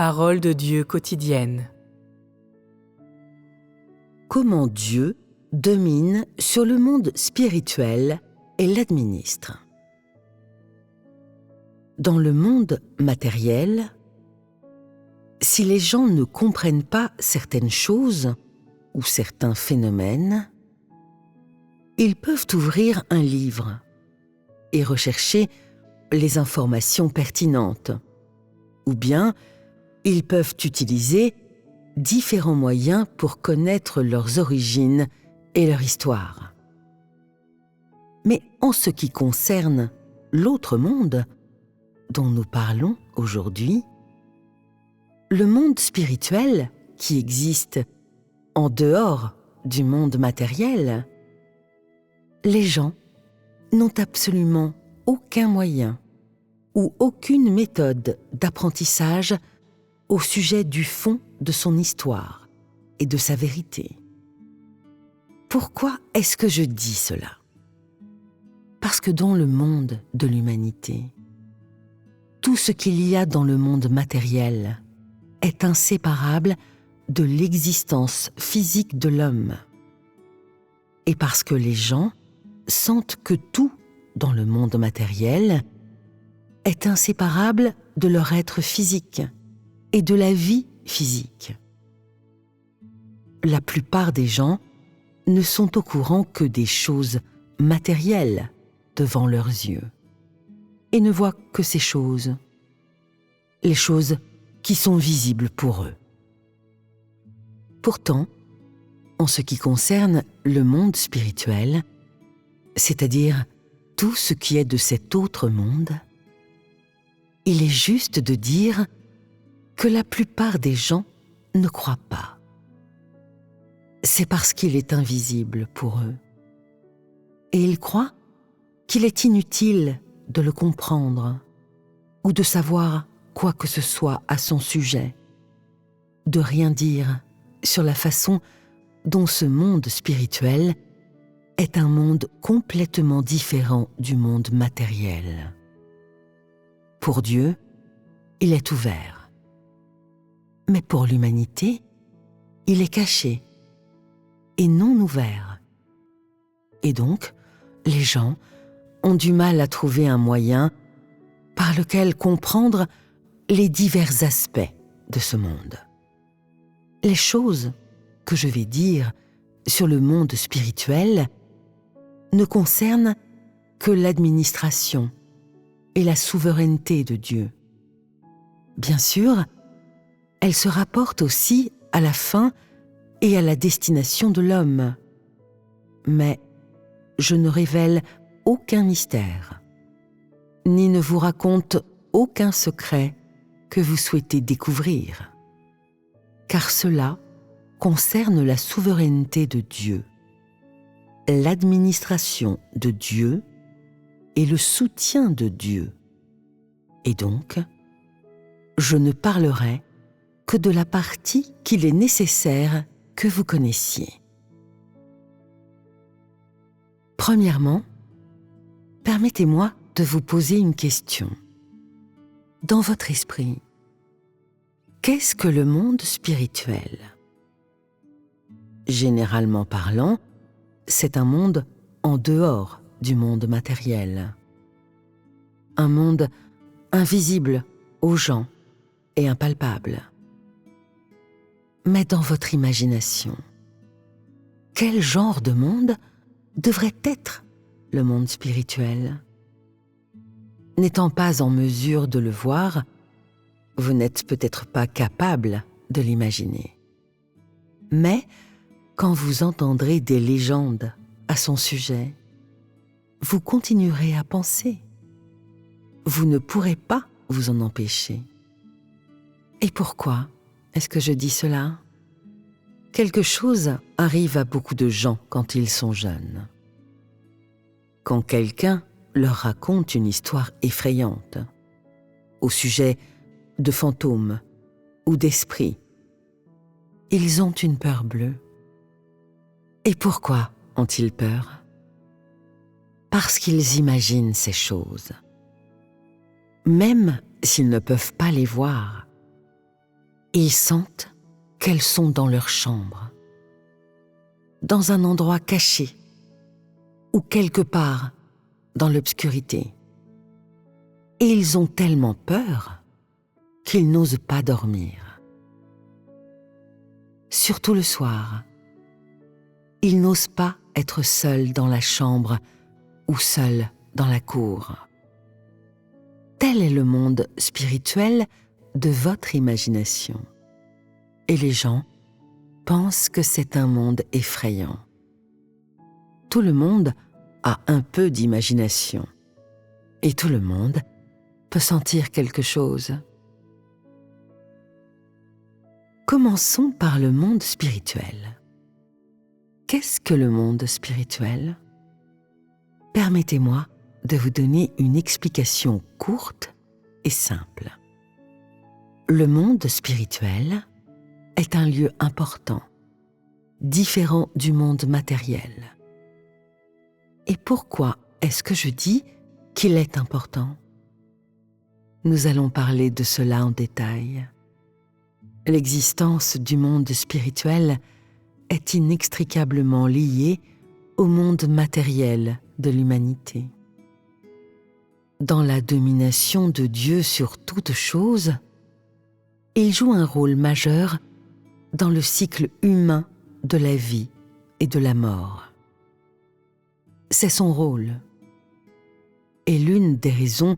Parole de Dieu quotidienne. Comment Dieu domine sur le monde spirituel et l'administre. Dans le monde matériel, si les gens ne comprennent pas certaines choses ou certains phénomènes, ils peuvent ouvrir un livre et rechercher les informations pertinentes, ou bien ils peuvent utiliser différents moyens pour connaître leurs origines et leur histoire. Mais en ce qui concerne l'autre monde dont nous parlons aujourd'hui, le monde spirituel qui existe en dehors du monde matériel, les gens n'ont absolument aucun moyen ou aucune méthode d'apprentissage au sujet du fond de son histoire et de sa vérité. Pourquoi est-ce que je dis cela ? Parce que dans le monde de l'humanité, tout ce qu'il y a dans le monde matériel est inséparable de l'existence physique de l'homme. Et parce que les gens sentent que tout dans le monde matériel est inséparable de leur être physique et de la vie physique. La plupart des gens ne sont au courant que des choses matérielles devant leurs yeux et ne voient que ces choses, les choses qui sont visibles pour eux. Pourtant, en ce qui concerne le monde spirituel, c'est-à-dire tout ce qui est de cet autre monde, il est juste de dire que la plupart des gens ne croient pas. C'est parce qu'il est invisible pour eux. Et ils croient qu'il est inutile de le comprendre ou de savoir quoi que ce soit à son sujet, de rien dire sur la façon dont ce monde spirituel est un monde complètement différent du monde matériel. Pour Dieu, il est ouvert. Mais pour l'humanité, il est caché et non ouvert. Et donc, les gens ont du mal à trouver un moyen par lequel comprendre les divers aspects de ce monde. Les choses que je vais dire sur le monde spirituel ne concernent que l'administration et la souveraineté de Dieu. Bien sûr, elles se rapportent aussi à la fin et à la destination de l'homme. Mais je ne révèle aucun mystère, ni ne vous raconte aucun secret que vous souhaitez découvrir, car cela concerne la souveraineté de Dieu, l'administration de Dieu et le soutien de Dieu. Et donc, je ne parlerai que de la partie qu'il est nécessaire que vous connaissiez. Premièrement, permettez-moi de vous poser une question. Dans votre esprit, qu'est-ce que le monde spirituel ? Généralement parlant, c'est un monde en dehors du monde matériel. Un monde invisible aux gens et impalpable. Mais dans votre imagination, quel genre de monde devrait être le monde spirituel ? N'étant pas en mesure de le voir, vous n'êtes peut-être pas capable de l'imaginer. Mais quand vous entendrez des légendes à son sujet, vous continuerez à penser. Vous ne pourrez pas vous en empêcher. Et pourquoi est-ce que je dis cela ? Quelque chose arrive à beaucoup de gens quand ils sont jeunes. Quand quelqu'un leur raconte une histoire effrayante au sujet de fantômes ou d'esprits, ils ont une peur bleue. Et pourquoi ont-ils peur ? Parce qu'ils imaginent ces choses. Même s'ils ne peuvent pas les voir, Ils sentent qu'elles sont dans leur chambre, dans un endroit caché, ou quelque part dans l'obscurité. Et ils ont tellement peur qu'ils n'osent pas dormir. Surtout le soir, ils n'osent pas être seuls dans la chambre ou seuls dans la cour. Tel est le monde spirituel de votre imagination. Et les gens pensent que c'est un monde effrayant. Tout le monde a un peu d'imagination. Et tout le monde peut sentir quelque chose. Commençons par le monde spirituel. Qu'est-ce que le monde spirituel ? Permettez-moi de vous donner une explication courte et simple. Le monde spirituel est un lieu important, différent du monde matériel. Et pourquoi est-ce que je dis qu'il est important ? Nous allons parler de cela en détail. L'existence du monde spirituel est inextricablement liée au monde matériel de l'humanité. Dans la domination de Dieu sur toute chose, il joue un rôle majeur dans le cycle humain de la vie et de la mort. C'est son rôle. Et l'une des raisons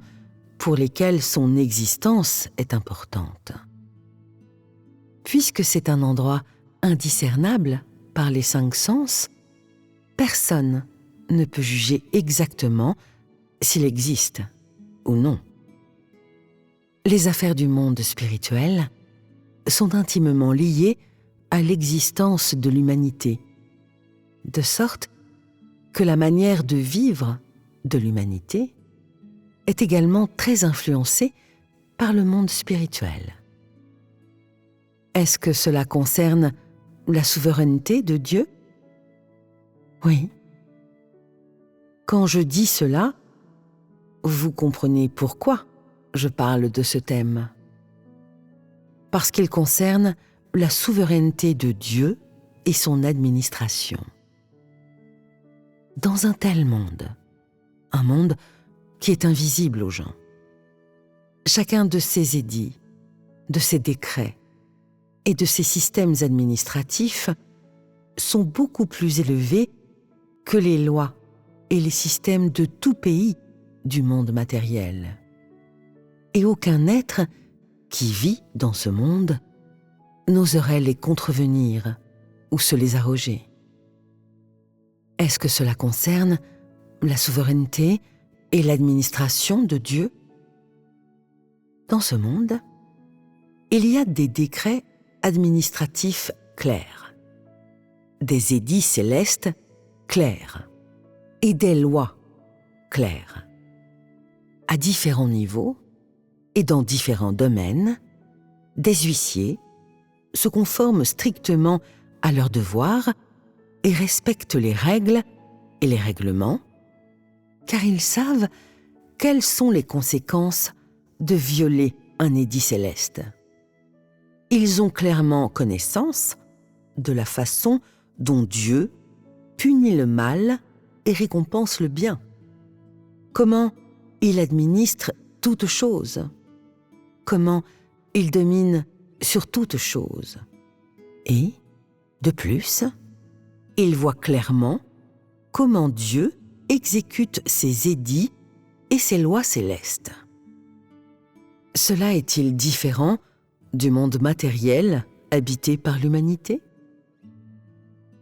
pour lesquelles son existence est importante. Puisque c'est un endroit indiscernable par les 5 sens, personne ne peut juger exactement s'il existe ou non. Les affaires du monde spirituel sont intimement liées à l'existence de l'humanité, de sorte que la manière de vivre de l'humanité est également très influencée par le monde spirituel. Est-ce que cela concerne la souveraineté de Dieu ? Oui. Quand je dis cela, vous comprenez pourquoi je parle de ce thème. Parce qu'il concerne la souveraineté de Dieu et son administration. Dans un tel monde, un monde qui est invisible aux gens, chacun de ses édits, de ses décrets et de ses systèmes administratifs sont beaucoup plus élevés que les lois et les systèmes de tout pays du monde matériel. Et aucun être qui vit dans ce monde n'oserait les contrevenir ou se les arroger. Est-ce que cela concerne la souveraineté et l'administration de Dieu ? Dans ce monde, il y a des décrets administratifs clairs, des édits célestes clairs et des lois claires. À différents niveaux et dans différents domaines, des huissiers se conforment strictement à leurs devoirs et respectent les règles et les règlements, car ils savent quelles sont les conséquences de violer un édit céleste. Ils ont clairement connaissance de la façon dont Dieu punit le mal et récompense le bien. Comment il administre toute chose. Comment il domine sur toute chose. Et, de plus, il voit clairement comment Dieu exécute ses édits et ses lois célestes. Cela est-il différent du monde matériel habité par l'humanité ?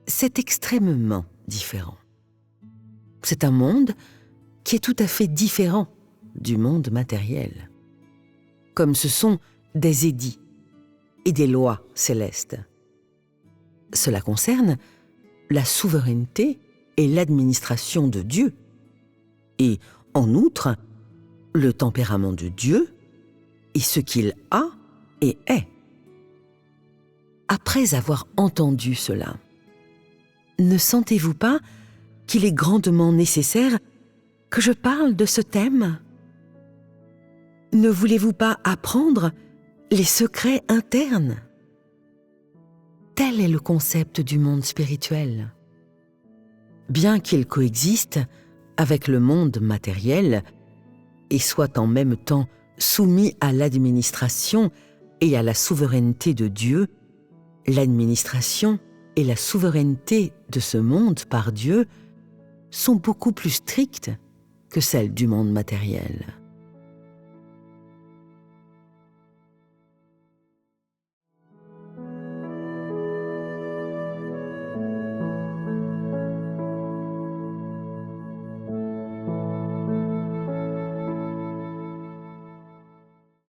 C'est extrêmement différent. C'est un monde qui est tout à fait différent du monde matériel. Comme ce sont des édits et des lois célestes. Cela concerne la souveraineté et l'administration de Dieu. Et, en outre, le tempérament de Dieu et ce qu'il a et est. Après avoir entendu cela, ne sentez-vous pas qu'il est grandement nécessaire que je parle de ce thème ? Ne voulez-vous pas apprendre les secrets internes Tel est le concept du monde spirituel. Bien qu'il coexiste avec le monde matériel et soit en même temps soumis à l'administration et à la souveraineté de Dieu, l'administration et la souveraineté de ce monde par Dieu sont beaucoup plus strictes que celles du monde matériel.